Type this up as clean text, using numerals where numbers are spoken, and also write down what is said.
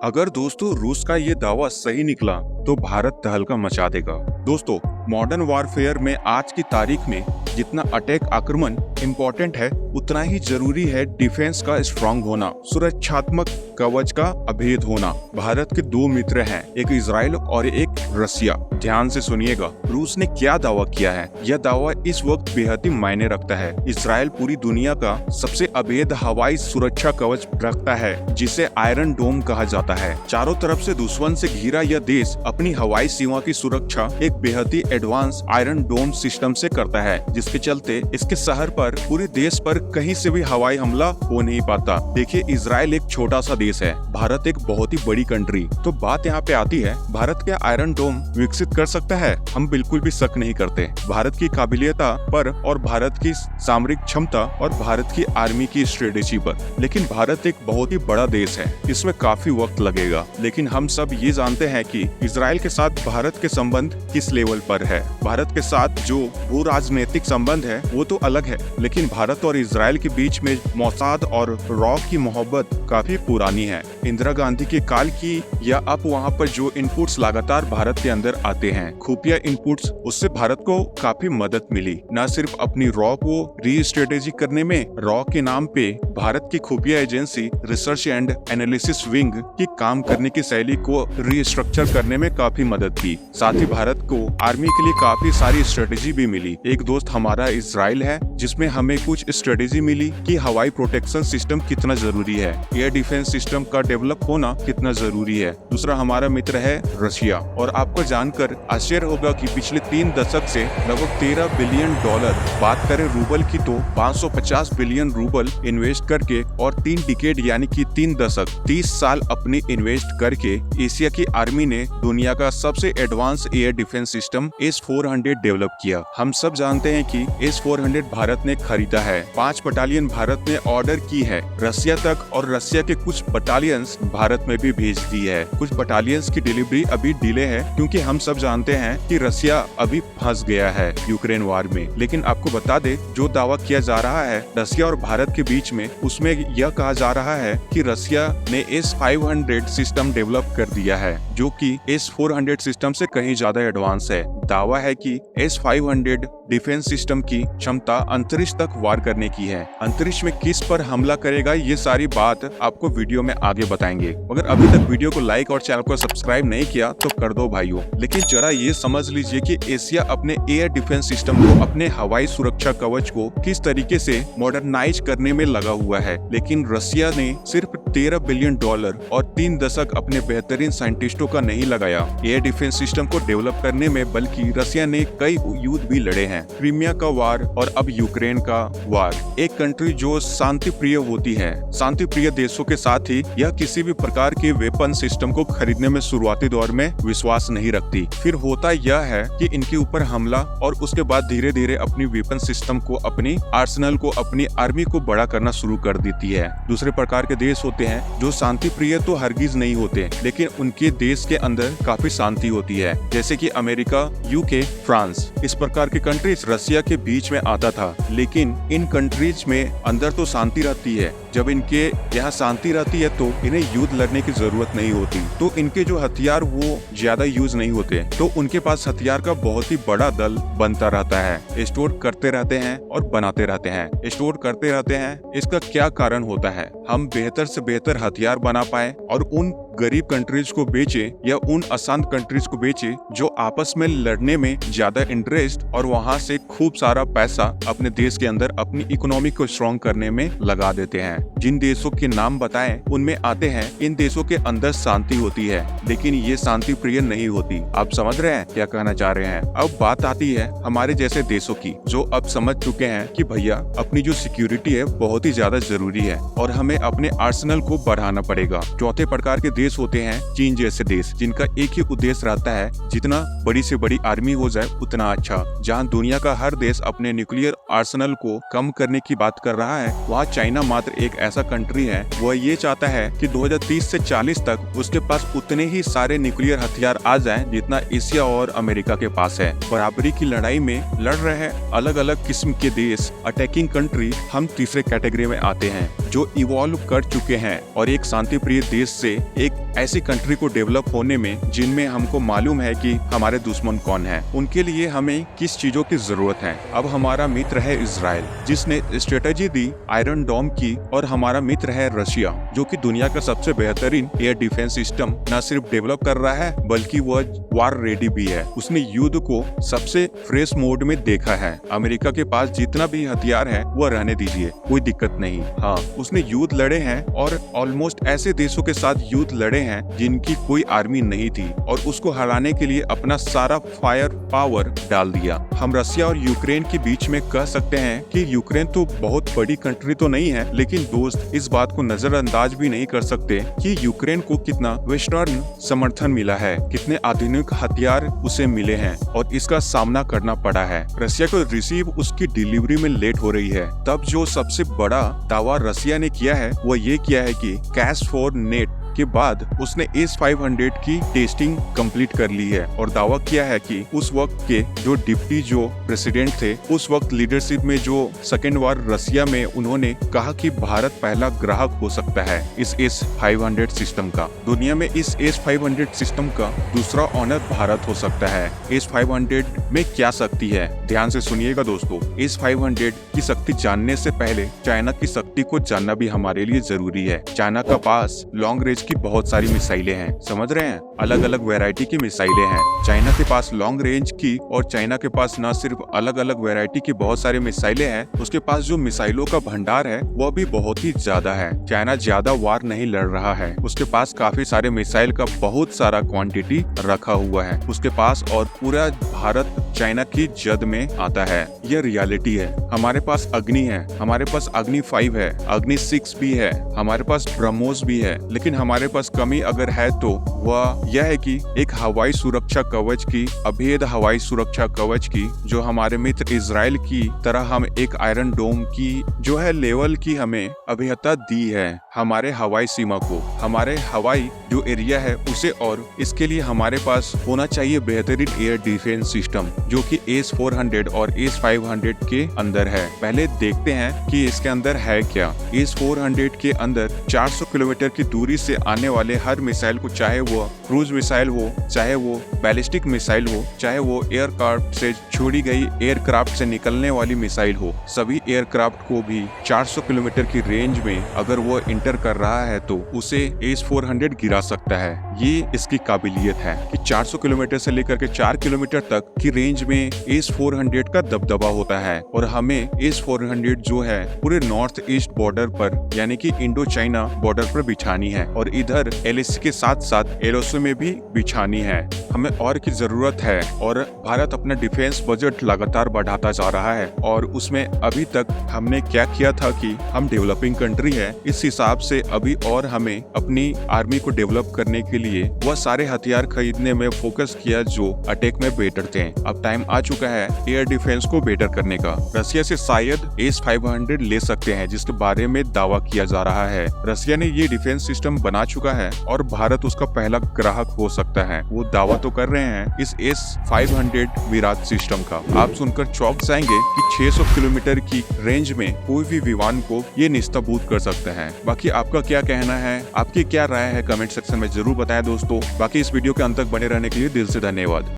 अगर दोस्तों रूस का ये दावा सही निकला तो भारत तहलका मचा देगा। दोस्तों, मॉडर्न वॉरफेयर में आज की तारीख में जितना अटैक आक्रमण इम्पोर्टेंट है, उतना ही जरूरी है डिफेंस का स्ट्रांग होना, सुरक्षात्मक कवच का अभेद होना। भारत के दो मित्र हैं, एक इजराइल और एक रसिया। ध्यान से सुनिएगा, रूस ने क्या दावा किया है। यह दावा इस वक्त बेहद ही मायने रखता है। इजराइल पूरी दुनिया का सबसे अभेद हवाई सुरक्षा कवच रखता है, जिसे आयरन डोम कहा जाता है। चारों तरफ से दुश्मन से घिरा यह देश अपनी हवाई सीमा की सुरक्षा एक बेहद ही एडवांस आयरन डोम सिस्टम से करता है, जिसके चलते इसके शहर पर, पूरे देश पर कहीं से भी हवाई हमला हो नहीं पाता। देखिए, इजराइल एक छोटा सा देश है, भारत एक बहुत ही बड़ी कंट्री। तो बात यहाँ पे आती है, भारत क्या आयरन डोम विकसित कर सकता है? हम बिल्कुल भी शक नहीं करते भारत की काबिलियता पर और भारत की सामरिक क्षमता और भारत की आर्मी की स्ट्रेटेजी पर। लेकिन भारत एक बहुत ही बड़ा देश है, इसमें काफी वक्त लगेगा। लेकिन हम सब ये जानते हैं कि इजराइल के साथ भारत के संबंध किस लेवल पर है। भारत के साथ जो भू राजनीतिक संबंध है वो तो अलग है, लेकिन भारत और इजराइल के बीच में मोसाद और रॉ की मोहब्बत काफी पुरानी है। इंदिरा गांधी के काल की या अब वहाँ पर जो इनपुट्स लगातार भारत के अंदर आते हैं, खुफिया इनपुट्स, उससे भारत को काफी मदद मिली। न सिर्फ अपनी रॉ को री स्ट्रेटेजी करने में, रॉ के नाम पे भारत की खुफिया agency research and analysis wing की काम करने की शैली को रीस्ट्रक्चर करने में काफी मदद की। साथ ही भारत को आर्मी के लिए काफी सारी स्ट्रेटेजी भी मिली। एक दोस्त हमारा इजराइल है, जिसमें हमें कुछ स्ट्रेटेजी मिली कि हवाई प्रोटेक्शन सिस्टम कितना जरूरी है, एयर डिफेंस सिस्टम का डेवलप होना कितना जरूरी है। दूसरा हमारा मित्र है रशिया, और आपको जानकर आश्चर्य होगा कि पिछले 3 दशक से लगभग $13 बिलियन, बात करें रूबल की तो 550 बिलियन रूबल इन्वेस्ट करके, और 3 डिकेड यानी कि 3 दशक 30 साल अपने इन्वेस्ट करके एशिया की आर्मी ने दुनिया का सबसे advance air defence system S-400 develop किया। हम सब जानते हैं कि S-400 भारत ने खरीदा है, 5 बटालियन भारत ने ऑर्डर की है रसिया तक, और रसिया के कुछ बटालियंस भारत में भी भेज दी है। कुछ बटालियंस की डिलीवरी अभी डिले है, क्योंकि हम सब जानते हैं कि रसिया अभी फंस गया है यूक्रेन वार में। लेकिन आपको बता दे, जो दावा किया जा रहा है रसिया और भारत के बीच में, उसमें यह कहा जा रहा है कि रसिया ने S-500 सिस्टम डेवलप कर दिया है, जो कि S-400 सिस्टम से कहीं ज्यादा एडवांस है। दावा है कि S-500 डिफेंस सिस्टम की क्षमता अंतरिक्ष तक वार करने की है। अंतरिक्ष में किस पर हमला करेगा, ये सारी बात आपको वीडियो में आगे बताएंगे। अगर अभी तक वीडियो को लाइक और चैनल को सब्सक्राइब नहीं किया तो कर दो भाइयों। लेकिन जरा ये समझ लीजिए कि एशिया अपने एयर डिफेंस सिस्टम को, अपने हवाई सुरक्षा कवच को किस तरीके से मॉडर्नाइज करने में लगा हुआ है। लेकिन रसिया ने सिर्फ $13 बिलियन और 3 दशक अपने बेहतरीन साइंटिस्टों का नहीं लगाया एयर डिफेंस सिस्टम को डेवलप करने में, बल्कि रसिया ने कई युद्ध भी लड़े हैं। क्रीमिया का वार और अब यूक्रेन का वार। एक कंट्री जो शांति प्रिय होती है, शांति प्रिय देशों के साथ ही यह किसी भी प्रकार के वेपन सिस्टम को खरीदने में शुरुआती दौर में विश्वास नहीं रखती। फिर होता यह है कि इनके ऊपर हमला, और उसके बाद धीरे धीरे अपनी वेपन सिस्टम को, अपनी आर्सेनल को, अपनी आर्मी को बड़ा करना शुरू कर देती है। दूसरे प्रकार के देश होते हैं जो शांति प्रिय तो हरगिज नहीं होते, लेकिन उनके देश के अंदर काफी शांति होती है, जैसे कि अमेरिका, यूके, फ्रांस। इस प्रकार के कंट्रीज रसिया के बीच में आता था। लेकिन इन कंट्रीज में अंदर तो शांति रहती है, जब इनके यहाँ शांति रहती है तो इन्हें युद्ध लड़ने की जरूरत नहीं होती, तो इनके जो हथियार वो ज्यादा यूज नहीं होते, तो उनके पास हथियार का बहुत ही बड़ा दल बनता रहता है। स्टोर करते रहते हैं और बनाते रहते हैं, स्टोर करते रहते हैं। इसका क्या कारण होता है? हम बेहतर से बेहतर हथियार बना पाए और उन गरीब कंट्रीज को बेचे या उन अशांत कंट्रीज को बेचे जो आपस में लड़ने में ज्यादा इंटरेस्ट, और वहां से खूब सारा पैसा अपने देश के अंदर अपनी इकोनॉमी को स्ट्रॉन्ग करने में लगा देते हैं। जिन देशों के नाम बताएं उनमें आते हैं, इन देशों के अंदर शांति होती है, लेकिन ये शांति प्रिय नहीं होती। आप समझ रहे हैं क्या कहना चाह रहे हैं? अब बात आती है हमारे जैसे देशों की, जो अब समझ चुके हैं कि भैया अपनी जो सिक्योरिटी है बहुत ही ज्यादा जरूरी है और हमें अपने आर्सेनल को बढ़ाना पड़ेगा। चौथे प्रकार के देश होते हैं चीन जैसे देश, जिनका एक ही उद्देश्य रहता है, जितना बड़ी से बड़ी आर्मी हो जाए उतना अच्छा। जहां दुनिया का हर देश अपने न्यूक्लियर आर्सेनल को कम करने की बात कर रहा है, वहाँ चाइना मात्र एक ऐसा कंट्री है, वह ये चाहता है कि 2030 से 40 तक उसके पास उतने ही सारे न्यूक्लियर हथियार आ जाएं जितना एशिया और अमेरिका के पास है। बराबरी की लड़ाई में लड़ रहे अलग अलग किस्म के देश, अटैकिंग कंट्री, हम तीसरे कैटेगरी में आते हैं, जो इवॉल्व कर चुके हैं और एक शांति प्रिय देश से एक ऐसी कंट्री को डेवलप होने में जिनमें हमको मालूम है कि हमारे दुश्मन कौन है, उनके लिए हमें किस चीजों की जरूरत है। अब हमारा मित्र है इजराइल, जिसने स्ट्रेटेजी दी आयरन डोम की, और हमारा मित्र है रशिया, जो कि दुनिया का सबसे बेहतरीन एयर डिफेंस सिस्टम न सिर्फ डेवलप कर रहा है बल्कि वह वार रेडी भी है। उसने युद्ध को सबसे फ्रेश मोड में देखा है। अमेरिका के पास जितना भी हथियार है वह रहने दीजिए, कोई दिक्कत नहीं। हाँ, उसने युद्ध लड़े हैं और ऑलमोस्ट ऐसे देशों के साथ युद्ध लड़े हैं जिनकी कोई आर्मी नहीं थी, और उसको हराने के लिए अपना सारा फायर पावर डाल दिया। हम रशिया और यूक्रेन के बीच में कह सकते हैं कि यूक्रेन तो बहुत बड़ी कंट्री तो नहीं है, लेकिन दोस्त इस बात को नजरअंदाज भी नहीं कर सकते कि यूक्रेन को कितना वेस्टर्न समर्थन मिला है, कितने आधुनिक हथियार उसे मिले हैं, और इसका सामना करना पड़ा है। रशिया को रिसीव उसकी डिलीवरी में लेट हो रही है। तब जो सबसे बड़ा दावा रशिया ने किया है वो ये किया है कि कैश फॉर नेट के बाद उसने S-500 की टेस्टिंग कंप्लीट कर ली है, और दावा किया है कि उस वक्त के जो डिप्टी जो प्रेसिडेंट थे, उस वक्त लीडरशिप में जो सेकेंड वार रशिया में, उन्होंने कहा कि भारत पहला ग्राहक हो सकता है इस S-500 सिस्टम का। दुनिया में इस S-500 सिस्टम का दूसरा ऑनर भारत हो सकता है। S-500 में क्या शक्ति है, ध्यान से सुनिएगा दोस्तों। S-500 की शक्ति जानने से पहले चाइना की शक्ति को जानना भी हमारे लिए जरूरी है। चाइना का पास लॉन्ग रेंज की बहुत सारी मिसाइलें हैं, समझ रहे हैं, अलग अलग वैरायटी की मिसाइलें हैं। चाइना के पास लॉन्ग रेंज की, और चाइना के पास न सिर्फ अलग अलग वैरायटी की बहुत सारी मिसाइलें हैं, उसके पास जो मिसाइलों का भंडार है वह भी बहुत ही ज्यादा है। चाइना ज्यादा वार नहीं लड़ रहा है, उसके पास काफी सारे मिसाइल का बहुत सारा क्वांटिटी रखा हुआ है उसके पास, और पूरा भारत चाइना की जद में आता है। यह रियलिटी है। हमारे पास अग्नि है, हमारे पास अग्नि 5 है, अग्नि 6 भी है, हमारे पास ब्रह्मोस भी है, लेकिन हमारे पास कमी अगर है तो वह यह है कि एक हवाई सुरक्षा कवच की, अभेद हवाई सुरक्षा कवच की, जो हमारे मित्र इजराइल की तरह हम एक आयरन डोम की जो है लेवल की हमें अभियता दी है हमारे हवाई सीमा को, हमारे हवाई जो एरिया है उसे, और इसके लिए हमारे पास होना चाहिए बेहतरीन एयर डिफेंस सिस्टम जो कि S-400 और S-500 के अंदर है। पहले देखते हैं कि इसके अंदर है क्या। S-400 के अंदर 400 किलोमीटर की दूरी से आने वाले हर मिसाइल को, चाहे वो क्रूज मिसाइल हो, चाहे वो बैलिस्टिक मिसाइल हो, चाहे वो एयरक्राफ्ट से छोड़ी गई एयरक्राफ्ट से निकलने वाली मिसाइल हो, सभी एयरक्राफ्ट को भी 400 किलोमीटर की रेंज में अगर वो इंटर कर रहा है तो उसे S-400 गिरा सकता है। ये इसकी काबिलियत है कि 400 किलोमीटर से लेकर के 4 किलोमीटर तक की रेंज में S-400 का दबदबा होता है, और हमें S-400 जो है पूरे नॉर्थ ईस्ट बॉर्डर पर, यानी कि इंडो चाइना बॉर्डर पर बिछानी है, और इधर LAC के साथ साथ LOC में भी बिछानी है। हमें और की जरूरत है, और भारत अपना डिफेंस बजट लगातार बढ़ाता जा रहा है, और उसमें अभी तक हमने क्या किया था कि हम डेवलपिंग कंट्री है, इस हिसाब से अभी और हमें अपनी आर्मी को डेवलप करने के लिए वह सारे हथियार खरीदने में फोकस किया जो अटैक में बेटर थे। अब टाइम आ चुका है एयर डिफेंस को बेटर करने का। रशिया से शायद S-500 ले सकते हैं, जिसके बारे में दावा किया जा रहा है। रशिया ने ये डिफेंस सिस्टम बना चुका है और भारत उसका पहला ग्राहक हो सकता है। वो दावा तो कर रहे हैं इस S-500 विराट सिस्टम का। आप सुनकर चौंक जाएंगे कि 600 किलोमीटर की रेंज में कोई भी विमान को ये निस्ताबूत कर सकता है। बाकी आपका क्या कहना है, आपकी क्या राय है, कमेंट सेक्शन में जरूर बताएं दोस्तों। बाकी इस वीडियो के अंत तक बने रहने के लिए दिल से धन्यवाद।